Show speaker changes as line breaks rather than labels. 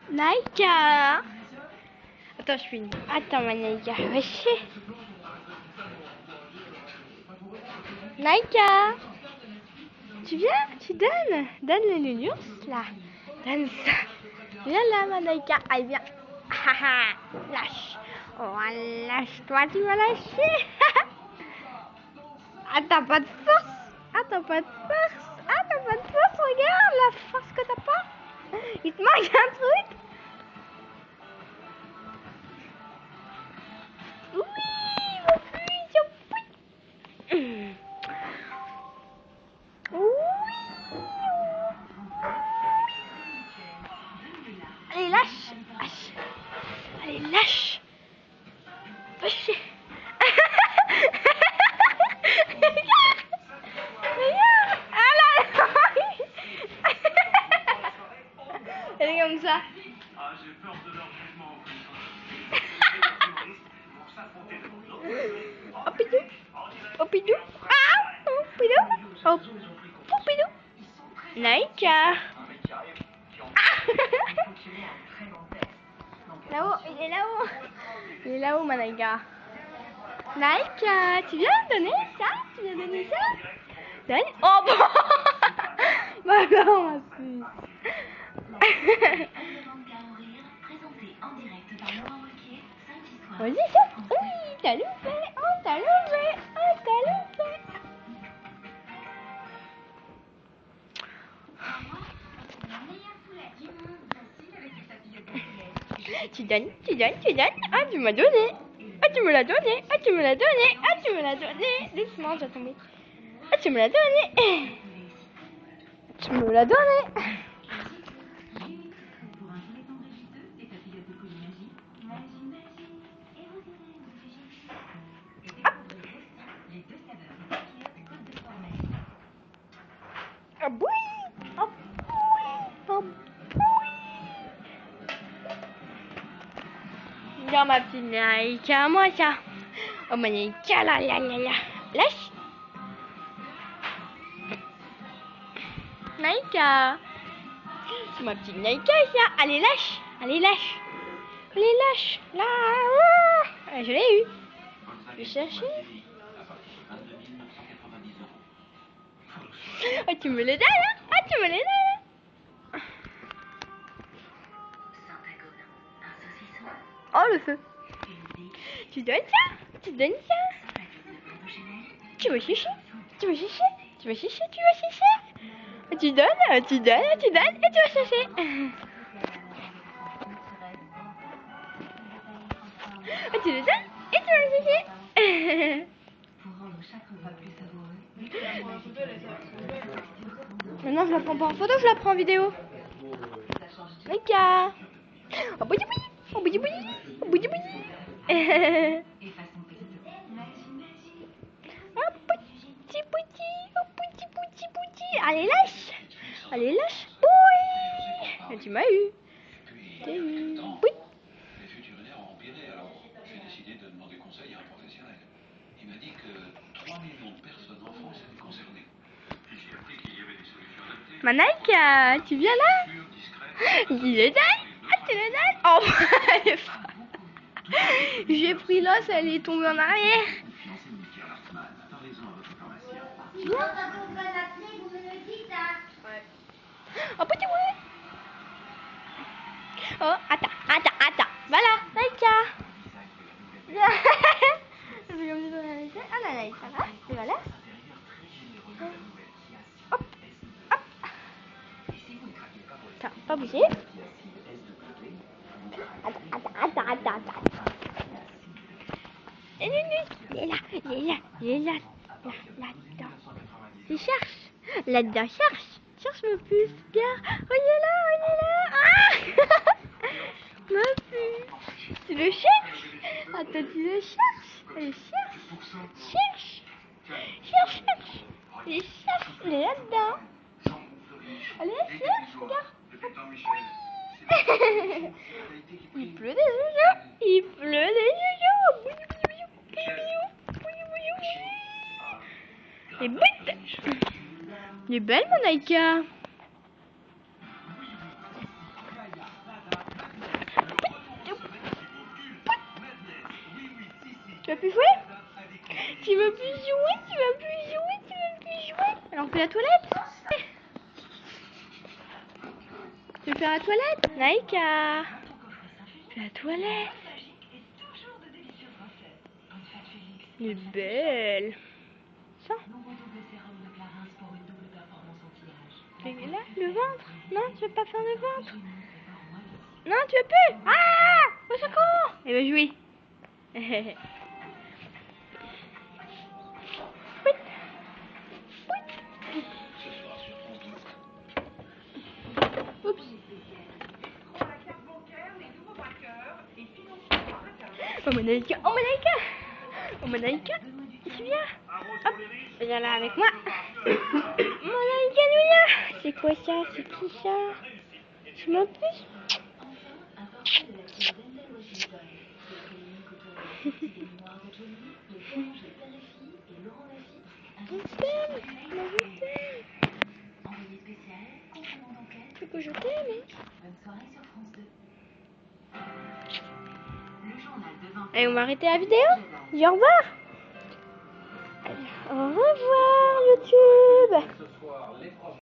Naïka. Attends, je fais une... Attends, ma Naïka. Wesh. Naïka. Tu viens? Tu donnes? Donne le nounours, là. Donne ça. Viens là, ma Naïka. Allez, viens. Haha. Lâche. Oh, lâche-toi, tu vas lâcher. Ah, t'as pas de force. Ah, t'as pas de force. Ah, t'as pas de force. Regarde la force que t'as pas. Il te manque un truc. Oui, mon fils. Oui. Allez, lâche. Lâche. Allez, lâche. Lâche. Elle est comme ça. J'ai peur de leur jugement. Oh pidou. Oh pidou. Ah, oh pidou. Oh pidou. Naïka. Là-haut, il est là-haut. Il est là-haut, ma Naïka. Naïka, tu viens me donner ça? Tu viens donner ça? Donne. Oh bon. Bah non, vas-y, ça. Oui, t'as loupé. Oh, t'as loupé. Oh, t'as loupé. Tu donnes, tu donnes, tu donnes. Ah, tu m'as donné. Ah, tu me l'as donné. Ah, tu me l'as donné. Ah, tu me l'as donné. Doucement, je vais tomber. Ah, tu me l'as donné. Tu me l'as donné. Ah, boui. Ah, boui. Ah, boui. Regarde ma petite Naïka, moi ça. Oh ma Naïka, là, là, là, là. Lâche. Naïka. C'est ma petite Naïka ça. Allez, lâche. Allez, lâche. Allez, lâche. Là. Ah, je l'ai eu. Je vais chercher. Ah, tu me le donnes, hein? Ah, tu me le donnes. Oh, le feu. Tu donnes ça? Tu donnes ça? Tu veux chicher? Tu veux chicher? Tu veux chicher? Tu veux chicher? Tu donnes, tu donnes, tu donnes et tu vas chercher. Tu le donnes et tu vas chercher. Maintenant je la prends pas en photo, je la prends en vidéo. Naïka. Oh boudi boudi. Oh boudi boudi. Oh boudi boudi. Oh petit petit. Oh petit petit petit. Allez lâche. Allez lâche. Oui. Et tu m'as eu. T'as eu. Oui.
Les vétérinaires ont empiré, alors j'ai décidé de demander conseil à un professionnel. Il m'a dit que 3 millions de personnes en France étaient concernées. J'ai appris qu'il y avait des solutions adaptées.
Ma Naïka, tu viens là? Tu le donnes? Ah, tu le donnes? Oh, j'ai pris l'os, elle est tombée en arrière. Viens. Oh, petit oui. Oh, attends. Voilà, Naïka. Viens. Ah, la Naïka, là. Et voilà. Hop. Attends, pas bouger. Attends. Il est là. Là-dedans. Il cherche. Là-dedans, cherche mon puce. Regarde. Oh, il est là. Ah. Mon puce. Tu le cherches? Attends, tu le cherches? Allez, cherche. Il est là-dedans. Allez, cherche, regarde. Il pleut des joujous. Les bêtes. Il est belle, mon Naïka. Tu vas plus jouer? Tu veux plus jouer? Tu veux plus jouer? Tu veux plus jouer? Alors on fait la toilette? Tu veux faire la toilette? Naïka, fais la toilette. Elle est belle. Ça. Là, le ventre. Non, tu veux pas faire le ventre? Non, tu veux plus? Ah! Au secours! Elle veut jouer. Oups. Oh Monaïka, oh Monaïka, oh Monaïka, tu viens? Hop, viens là avec moi. Monaïka, viens. C'est quoi ça? C'est qui ça? Tu m'en plus? Je t'aime, moi je t'aime. C'est que je t'aime. Et on va arrêter la vidéo. Dis au revoir. Allez, au revoir YouTube.